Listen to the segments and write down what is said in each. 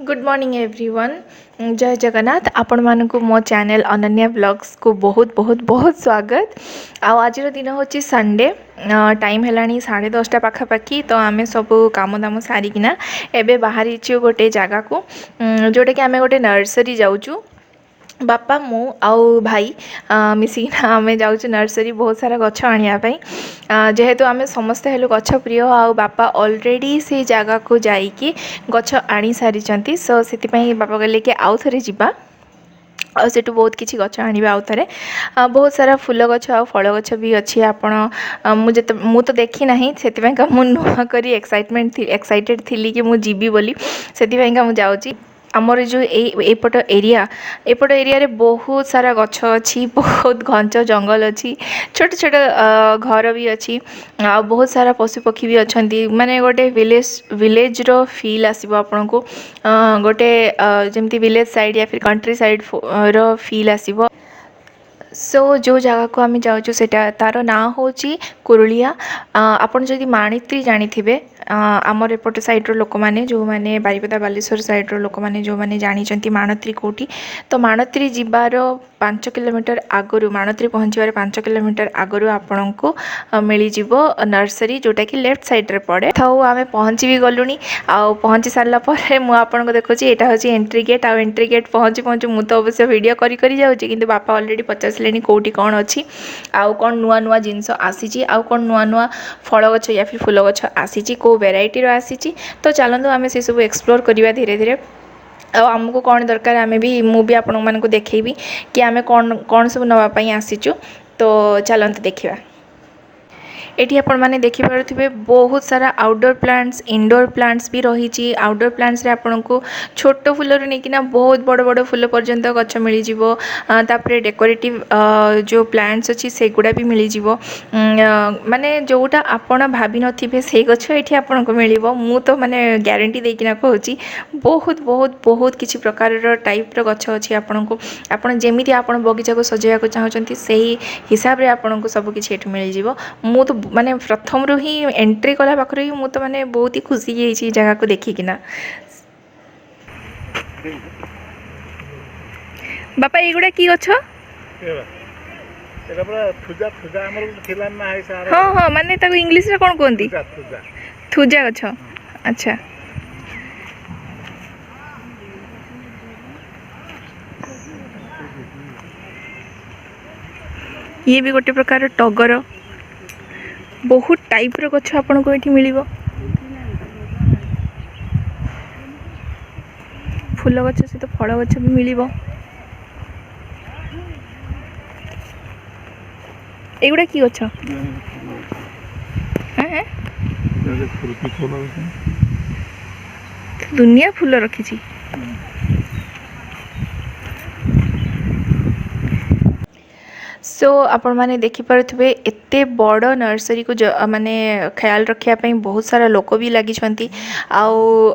Good morning everyone. जय जगन्नाथ। आपण मानक मो चैनल अनन्या ब्लॉग्स को बहुत बहुत बहुत स्वागत। आज दिन हूँ संडे। टाइम है 10:30 पाखापाखि। तो आम सब कम दाम सारिकिना एबे बाहरी गोटे जगह को जोटा कि आम गोटे नर्सरी जाऊँ। बापा मु आउ भाई मिसिकिना आम जाऊँ नर्सरी बहुत सारा गछ आने जेहेतु आम समस्ते हेलु गछ प्रिय। आउ बापा ऑलरेडी से जगह को जाइकी गछ आनी सारी। सो से बापा कहले कि आउ थे जावा और सेठू बहुत किसी गछ आने आउ थे। बहुत सारा फूल गछ आ फल गछ भी अच्छी। आपण मु तो देखी ना से नुआ करी एक्साइटेड थी कि मुझे जीवी बोली से मुझे जाऊँगी। आमर जो एपट एरिया रे बहुत सारा गछ अच्छी। बहुत घंच जंगल अच्छी। छोट छोट घर भी अच्छी। आ बहुत सारा पशु पक्षी भी अच्छा। माने गोटे विलेज रो फील आसो आपन को। गोटे जमती विलेज साइड या फिर कंट्री साइड रो फील आसो। सो जो जगह को आम जाऊँ से तार ना हूँ कुरुलिया। आपन जदि माणित्री जानी थे आमर एपट साइड्र लोक मैंने जो मैंने बारिपदा बालेश्वर साइड्र लोक मैंने जो मैंने जानी माणत्री कौटी। तो माणत्री जीवार 5 किलोमीटर आगु माणत्री पहुँचार 5 किलोमीटर आगु आपण को मिलଯିव नर्सरी जोटा कि लेफ्ट साइड्रे पड़े। तो आम पहुँची भी गलुणी। आउ पहुँची सारापर मुझे देखुची यहाँ हूँ एंट्री गेट। आ एंट्री गेट पहुँचू पहुँचू मु तो अवश्य वीडियो करी जाऊँगी कि बापा अलरेडी पचारे कौटी कौन अच्छी आउ कौन नुआ नुआ जिनस आसी आउ कौन नुआ नुआ फल गछ या फिर फूल गछ आसी कौ वेराइटी आसी। तो चलतु आम से सब एक्सप्लोर करवा धीरे धीरे। आमको कौन दरकार आम भी मुझे आपण मानक देखी कि आम कौन कौन सब नापी आसीचु। तो चलते देखा। एटी आपण माने देखि पारुथिबे बहुत सारा आउटडोर प्लांट्स इनडोर प्लांट्स भी रही। आउटडोर प्लांट्स रे आपण को छोट फूल नेकिना बहुत बड़ बड़ फूल पर्यंत गछ मिल जिवो। तापरे डेकोरेटिव जो प्लांट्स अच्छी सेगुड़ा भी मिल जिवो। माने जोटा आपण भाभी नथिबे से गछ एठी आपण को मिलिवो। मु तो माने ग्यारंटी देकिना कहूची बहुत बहुत बहुत किछि प्रकार रो टाइप रो गछ अछि। आपण को आपण जेमिति आपण बगीचा को सजाया को चाहउचंती सही हिसाब रे आपण को सब किछि एठी मिल जिवो। मु तो माने प्रथम रू ही एंट्री कला पाखरे मु तो माने बहुत ही खुशी होई जगह को देखिकिना। बापा एगुड़ा की गछ हाँ हाँ माने ताको इंग्लिश रे कोन कोंती थुजा गछ। अच्छा ये भी गोटे प्रकार टगर बहुत टाइप रो गछ आपन को एठी मिलिबो। फूल गछ से तो फल गछ भी मिलिबो। एगुड़ा की गछ हैं दुनिया फूल रखी। सो आपण माने देखि पारुथिबे एते बड़ नर्सरी को माने ख्याल रखिया पई बहुत सारा लोक भी लगी छंती। आउ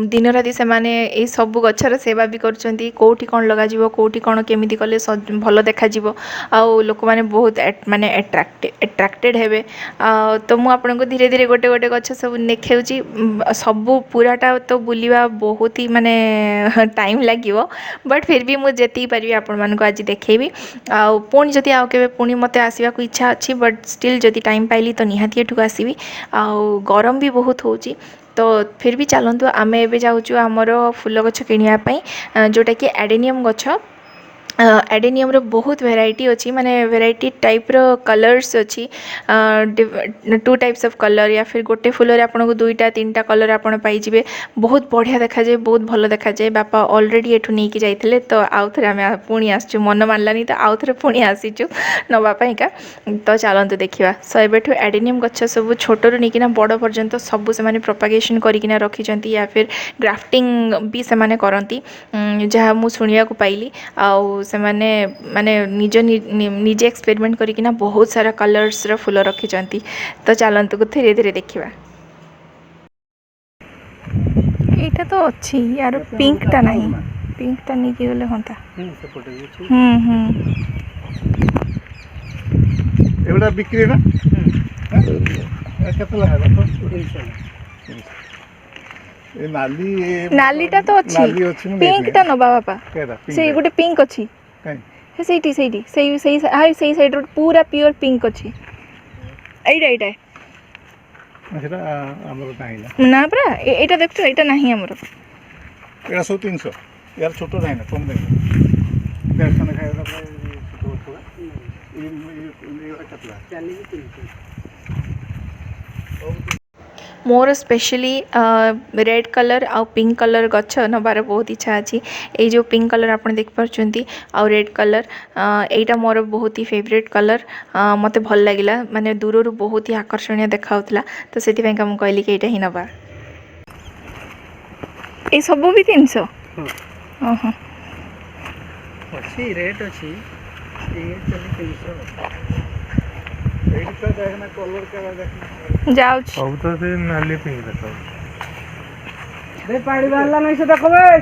दिन राति से माने ए सब गछर सेवा भी करछंती। कोठी कोन लगा जिवो कोठी कोन केमिति कले भलो देखा जिवो। आउ लोक माने बहुत माने अट्रैक्टेड हेबे। तो मु आपन को धीरे धीरे गोटे गोटे गछ सब देखेउची। सब पूराटा तो बुलिवा बहुत ही माने टाइम लागिवो बट फिर भी मु जेती पारिबी आपन मान को आज देखेबी। आउ पुणी जदि आउ केबे पुणी मते आसीबा को इच्छा अच्छी बट स्टिल जदि टाइम पाइली तो निहाती एठुक आसीबी। आउ गरम भी बहुत होउची। तो फिर भी चलतु आम एबे जाऊँ आमर फूल गछ किनिया पई जोटा कि एडेनियम गछ। एडेनियम रो बहुत वेराइटी अच्छी माने वेराइटी टाइप रो कलर्स अच्छी। 2 टाइप्स ऑफ कलर या फिर गोटे फूल रे आपन को 2टा 3टा कलर आपन पाई जिवे। बहुत बढ़िया देखा जाए बहुत भलो देखा जाए। बापा ऑलरेडी एठु नहीं कि जाइथिले तो आउ थरे आमे पुणी आसचु मन मानलानी तो आउ थरे पुणी आसीचु नबा पईका। तो चलंतु देखिबा। सो एबेठु एडेनियम गछ सब छोट रो निकिना बड़ पर्यंत सब से माने प्रोपागेशन करिकिना रखिचंती या फिर ग्राफ्टिंग भी से माने करंती जहा मु सुनिया को पाइली। आउ से माने माने निजे एक्सपेरिमेंट करिकिना बहुत सारा कलर्स रो फूल रखिचंती। तो चलंतु को धीरे धीरे देखिबा। एटा तो अच्छी यार पिंक टा नहीं पिंक टा नहीं कि गले होता। एवडा बिक्री ना केतला है ए नाली नालीटा तो अच्छी नाली अछि मु पिंकटा नबा बापा केदा से गोटे पिंक अच्छी काई हे सेठी सेठी सेई साइड पूरा प्योर पिंक अच्छी एइटा एइटा सेटा हमर नाहीला ना परा एटा देखছো एटा नाही हमर एटा सब 300 यार छोटो नाही ना कम नहीं देर खाना खाएगा छोटो छोटा ये कतला चाली 300 मोर स्पेशली रेड कलर आ पिंक कलर गछ नबार बहुत इच्छा अच्छी ये जो पिंक कलर आप देख पार्टी आउ रेड कलर एटा मोर बहुत ही फेवरेट कलर मते भल लगिला माने दूर बहुत ही आकर्षणीय देखाउतला तो सेति ପାଇଁ का कहली कि एटा ही नबा ए सब भी 300 ओहो अच्छी रेट अच्छी ये चली 300 एटा देखना कलर का देखना जाऊ सब तो से नाली पिंक देखो दे पानी वाला नहीं से देखो बे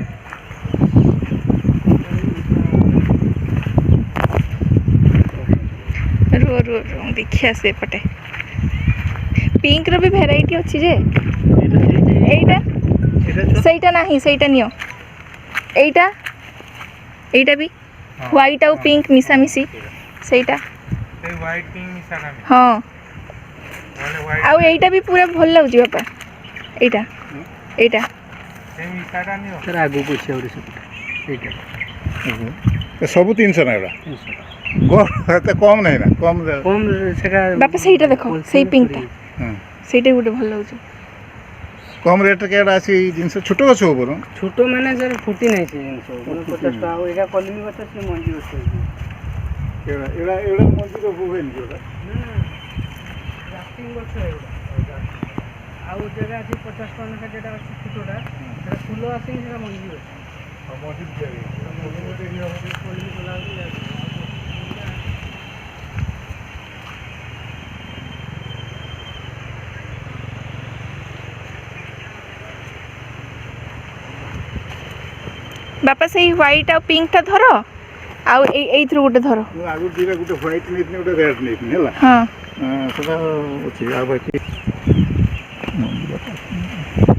रो रो रो देखिया से पटे पिंक रो भी वैरायटी अछि जे एटा सेटा नाही सेटा नियो एटा एटा भी व्हाइट और पिंक मिसा मिसी सेटा से व्हाइट पिंक मिसा ना हां वाले व्हाइट आउ एटा भी पूरा भल लागु बापा एटा एटा से मिसा का नहीं सर आगु को छे और से एटा सब 300 ना एटा 300 तो कम नहीं ना कम सेका बापा सेटा देखो सेई पिंकटा हां सेटा गुटे भल लागु कम रेट के आसी जिनस छोटो गछ ऊपर छोटो माने सर फुटी नहीं से जिंस 50 टा हो एका कलमी गछ से मंजी गछ एड़ा एड़ा एड़ा मंजी रो बुहेन जोड़ा राफ्टिंग गछ एड़ा आउ जगह আছে 50 टन का जेटा আছে छोटोटा সেটা ফুল আছে সেটা मंजी আছে मंजी जाई मंजी देखि हम कलमी बोला बापा से व्हाइट और पिंक टा धरो आउ ए थ्रू गुटे धरो आगु दिरा गुटे व्हाइट नेतनी गुटे रेड नेतनी हला हां सेटा अछि आ बाकी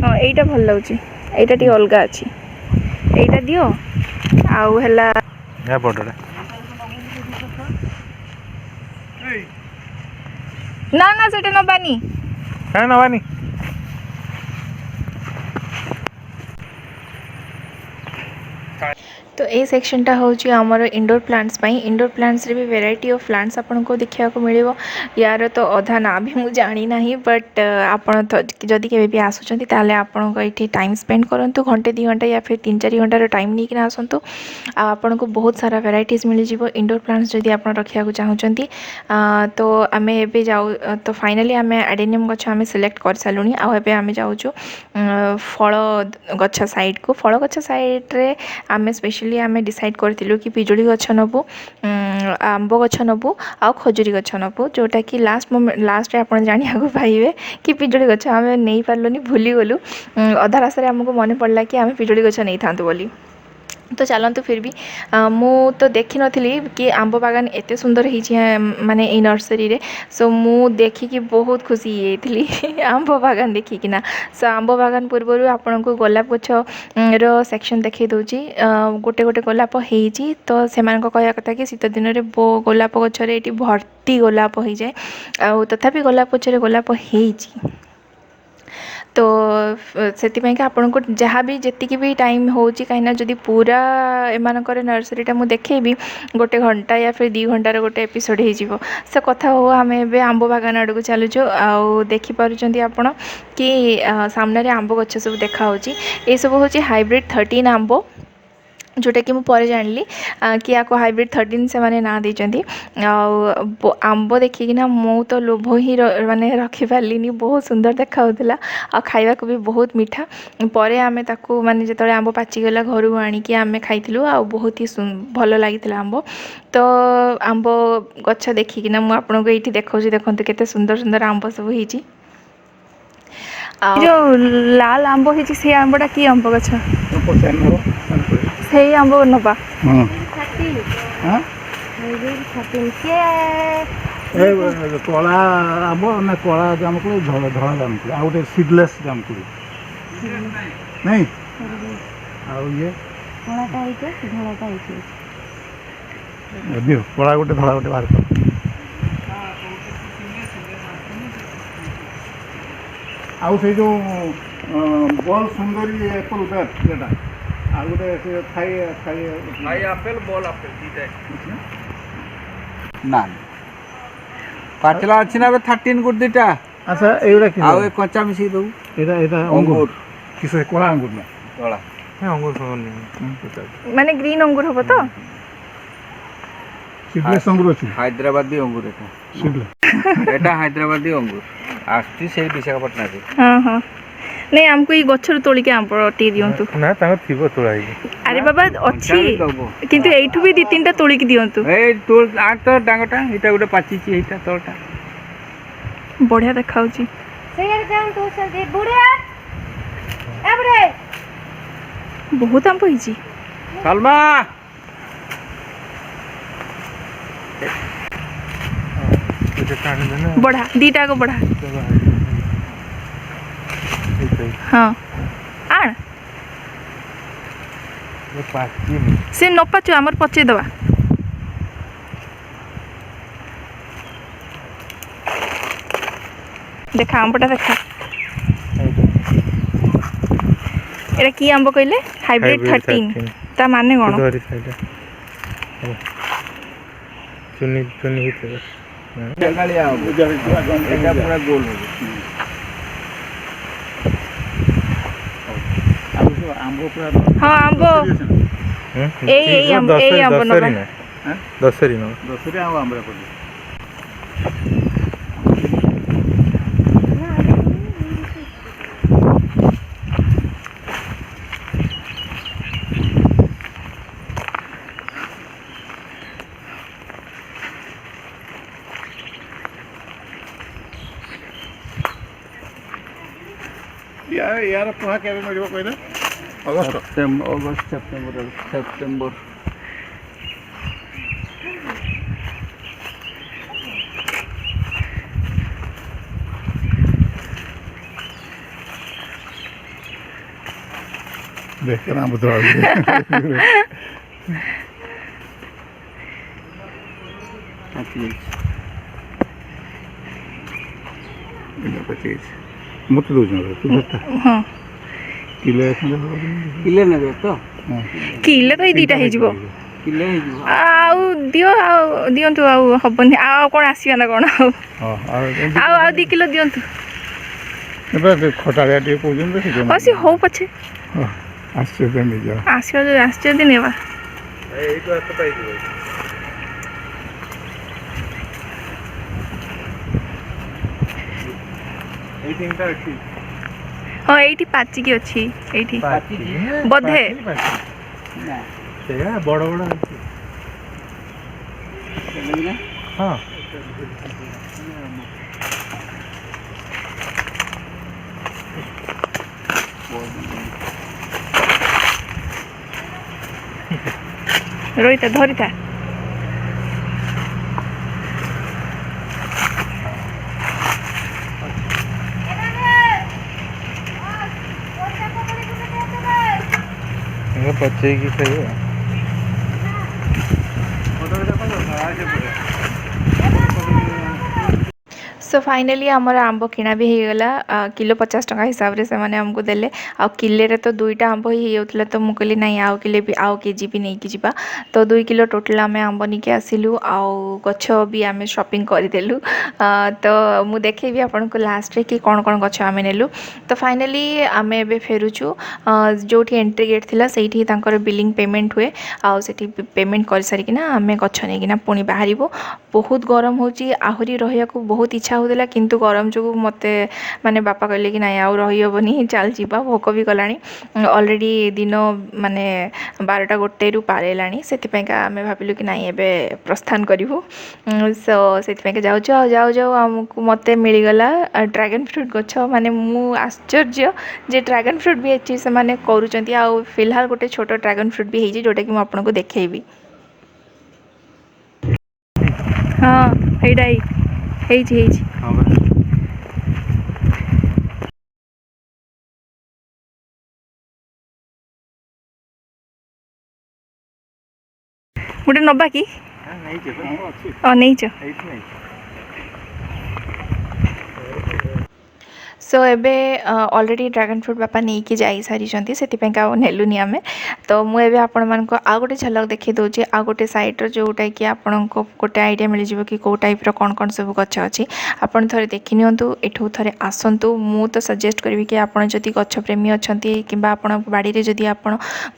हां एटा भल लागुची एटा टी अलगा अछि एटा दियो आउ हला या बडडा ना ना सेटा न बानी है ना बानी तो ये सेक्शनटा हूँ आमर इंडोर प्लांट्स इंडोर प्लांट्स रे भी वेराइटी ऑफ प्लांट्स आपन को देखा मिले यार तो अधा ना भी मुझे जानी ना बट आपड़ जदि के भी आसुँच आपन को ये टाइम स्पेंड करूँ घंटे 2 घंटा या फिर 3-4 घंटार टाइम नहीं आसतु आपन को बहुत सारा वेराइटीज मिल जाव इंडोर प्लांट्स जदि आप रखा चाहूँगी तो आम ए जाऊ तो फाइनाली आम एडेनियम गछ आम सिलेक्ट कर सारूँ आम जाऊँ फल गछ साइड को फल गछ साइड रे आम स्पेशली आम डिसाइड करूँ कि पिजुड़ी गछ नबू आंब गछ नबू आ खजुरी गछ नबू जोटा कि लास्ट आप जाना पाइबे कि पिजुड़ी गछ आम नहीं पार्लुनि भूलीगलु अधा रास्तार आमको मन पड़ा कि आम पिजुड़ी गछ नहीं था बोली तो चलतु फिर भी मु तो देखी नी कि आंब बागान एत सुंदर हो माने ये नर्सरी रे सो मु देखिकी बहुत खुशी थी आंब बागान देखिकिना सो आंब बागान पूर्व आपन को गोलाप गछ रो सेक्शन देखई दूची गोटे गोटे गोलाप होती तो से कहया कथा कि शीत दिन में गोलाप गछरे ये भर्ती गोलाप हो जाए आ तथापि गोलाप गछरे गोलाप होती तो से आपन को जहाँ भी जी भी टाइम हो कहीं जदि पूरा एमानकर नर्सरीटा मुझे देखेबी गोटे घंटा या फिर 2 घंटार गोटे एपिसोड हो से कथा हो आम ए आंब बागान आड़ को चलुचु आ देखिपुंट आपड़ कि सामने आंब गछ सब देखा ये सब हूँ हाइब्रिड 13 आंब जोटा कि मुझे जानी कि या हाइब्रिड 13 से माने ना देती आंब देखिकिना मु तो लोभ ही माने रखी पार्ली बहुत सुंदर देखा आ खाइबा को भी बहुत मीठा पर आम ताकू माने जो आंब पाचिगला घर को आणिकी आम खाइलु आ बहुत ही भल लगी आंब तो आंब गछ देखिकिना मु आपको ये देखा देखते केते सुंदर सुंदर आंब सब होती जो लाल आंब होती से आंबटा कि आंब गछ से आंब नबा कला आंब ना कला जामुकुड़ी धड़ा जामुकुड़ी आ गोटे सीडलेस जामुकुड़ी नहीं आउ ये କଳାଟା ହେଇଛି ଧଳାଟା ହେଇଛି दियो कला गोटे धला गोटे बाहर कर आउ से जो बॉल सुंदरी एप्पल दैट जेटा आ गोटे से थाई थाई भाई एप्पल बॉल एप्पल दीटा ना पाचला अच्छी ना 13 गुड दीटा अच्छा एउडा कि आउ कच्चा मिसी दऊ एटा एटा अंगूर किसे कोला अंगूर ना तोला अंगूर फोन ମାନେ ଗ୍ରୀନ୍ ଅଙ୍ଗୁର ହବ ତ सीडलेस अंगूर अछि हैदराबादी अंगूर एटा सीडलेस एटा हैदराबादी अंगूर आस्ती से विशाखापट्टनम रे ହଁ ହଁ ନାଇଁ ଆମକୁ ଏଇ ଗଛରୁ ତୋଳିକି ଆମ୍ବ ଟିକେ ଦିଅନ୍ତୁ ନା ତାଙ୍କ ଥିବ ତୋଳା ହେଇକି ଆରେ ବାବା ଅଛି କିନ୍ତୁ ଏଇଠୁ ବି 2-3ଟା ତୋଳିକି ଦିଅନ୍ତୁ ए तोल आ तो डांगटा एटा गोटे पाचिची एटा तोलटा ବଢିଆ ଦେଖାଉଛି ସେଇଆଡ଼େ ଯାଆନ୍ତୁ ସେ ବୁଢ଼ା ଏ ବୁଢ଼ା ବହୁତ ଆମ୍ବ ହେଇଛି सलमा ବଢା ଦିଟା ଆଗ ବଢା ହଁ ଆଣ ସେ ନ ପାଚୁ ଆମର ପଚେଇ ଦେବା ଦେଖା ଆମ୍ବଟା ଦେଖା ଏଟା କି ଆମ୍ବ କହିଲେ ହାଇବ୍ରିଡ୍ 13 ତା ମାନେ କ'ଣ चुनी चुनी हिते जंगलिया एटा पूरा गोल हो आंबो पूरा ହଁ आम्ब ଏଇ ଆମ୍ବ ନବା दसरी न दसरे आंबो आंबरा पड़ी यार पुहा केबे मिलिबो कहले अगस्त सेप्टेम्बर देख कर आंब तो मत दो तू धरता ହଁ किले किले नेबे तो କିଲେ ତ ଏଇ ଦୁଇଟା ହେଇଯିବ किले ही ଆଉ ଦିଅ ଆଉ ଦିଅନ୍ତୁ ଆଉ ହବନି ଆଉ କ'ଣ ଆସିବା ନା କ'ଣ ଆଉ हां ଆଉ 2 କିଲୋ ଦିଅନ୍ତୁ ଏବେ ଖଟାଳିଆ ଟିକେ କହୁଛନ୍ତି ସେ ହଁ ସେ ହଉ ପଛେ ଆଶ୍ଚର୍ଯ୍ୟ ନିଜ ଆସିବ ଯଦି ଆସିଛି ଯଦି ନେବା ଏଇଠୁ ହାତ ପାଇଯିବ ଏଇ ତିନିଟା ଅଛି ହଁ ଏଇଠି ପାଚିକି ଅଛି ଏଇଠି ବୋଧେ ସେଇଆ ବଡ଼ ବଡ଼ ହଁ ରହିଥା ଧରିଥା ପଚେଇକି ଖାଇବା सो फाइनाली आमर आंब किणा भी होगला किलो 50 टका हिसाब से मैंने आमको देले आ किले तो 2टा आंब ही होता तो मुझे कहली नहीं आउ किले भी आउ केजी भी नहीं जा तो 2 किलो टोटल आम आंब नहीं आसिलु आउ गछ भी आम शॉपिंग करदेलु तो मु देखेबी आपन को लास्ट रे कि कौन कौन गछ आम नेलु तो फाइनाली आम एबे फेरुछु जो एंट्री गेट थिला सेठी तांकर बिलिंग पेमेंट हुए आउ सेठी पेमेंट कर सारिकिना आम गछ नेकिना पुणी बाहरिबो बहुत गरम होची आहुरी रहिया को बहुत इच्छा होदेला किंतु गरम जो मते माने बापा कहले कि नहीं आउ रही हबनी चल जीवा भोक भी गलानी ऑलरेडी दिन माने 12टा गोटे रु पारेलानी सेतिपैका आमे भाबिलु कि नहीं एबे प्रस्थान करिवु सो सेतिपैका जाउ जाउ जाउ हमकु मते मिली गला ड्रैगन फ्रूट गछ माने मु आश्चर्य जे ड्रैगन फ्रूट भी अछि से माने करूचंती आ फिलहाल गोटे छोटो ड्रैगन फ्रूट भी हेजी जोटा कि मु आपनको देखेबी हाँ एइडा हेजी हाँ गोटे नबा कि ଅଛି नहीं ଏଇଠି ନାହିଁ सो एबे ऑलरेडी ड्रैगन फ्रूट बापा नहीं कि जाई सारी से नेलुनी आमे तो मुझे आपण मान आ गोटे झलक देखी दूसरी आ गोटे सैड्र जोटा कि आपण को गोटे आइडिया मिल जाए कि कौ टाइप कौन कौन सब गच अच्छी आपड़ थे देखी नियंतु एठू थे आसतु मु तो सजेस्ट करी कि आपड़ जदि गछ प्रेमी अच्छा कि बाड़ी जदि आप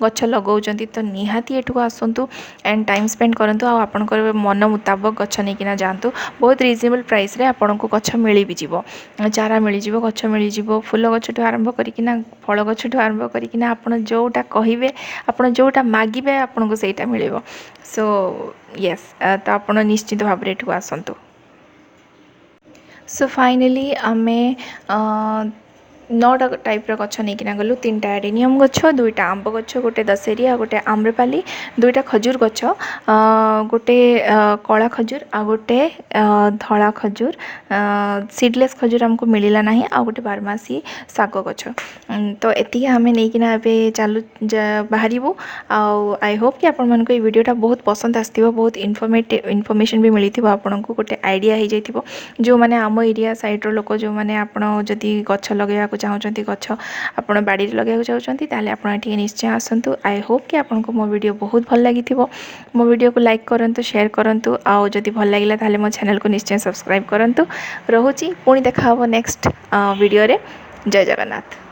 गछ लगाउछंती तो निहाती एठू आसतु एंड टाइम स्पेंड करूँ आपंकर मन मुताबक गछ नहीं जातु बहुत रिजनेबल प्राइस रे आपन को गछ मिल भी जीवो चारा मिल जीवो गछ मिल जीवो फूल गछ आरंभ करिकिना फल गछ आरंभ करिकिना आपन जोटा कहिबे आपन जोटा मागिबे आपन को सेटा मिलिबो सो यस तो आपन निश्चित भाव रे एठू आसंतु सो फाइनली आमे 9टा टाइप गछ नहीं गलु 3टा एडेनियम गछ 2टा आंब गछ गोटे दशेरी आ गोटे आम्रपाली 2टा खजूर गछ गोटे कला खजूर आ गोटे धला खजूर सीडलेस खजूर हमको मिलला ना आ गोटे बारमासी साग गछ तो एति आमे नहीं चालू बाहरबू आई होप कि आपण मानको वीडियोटा बहुत पसंद आसथिबो बहुत इनफॉरमेशन भी मिली आपन को गोटे आइडिया हो जाइथिबो जो माने आम एरिया साइड रो लोक जो माने आपण जदि गछ लगेया चाहते गछ आपण बाड़ी लगे चाहते ताले आपण एठी निश्चय आसंतु आई होप कि आपन को मो वीडियो बहुत भल लगी मो वीडियो को लाइक करंतु शेयर करंतु आउ जदि भल लागिला ताले मो चैनल को निश्चय सब्सक्राइब करंतु रहुची पुणी देखा हबो नेक्स्ट वीडियो रे जय जगन्नाथ।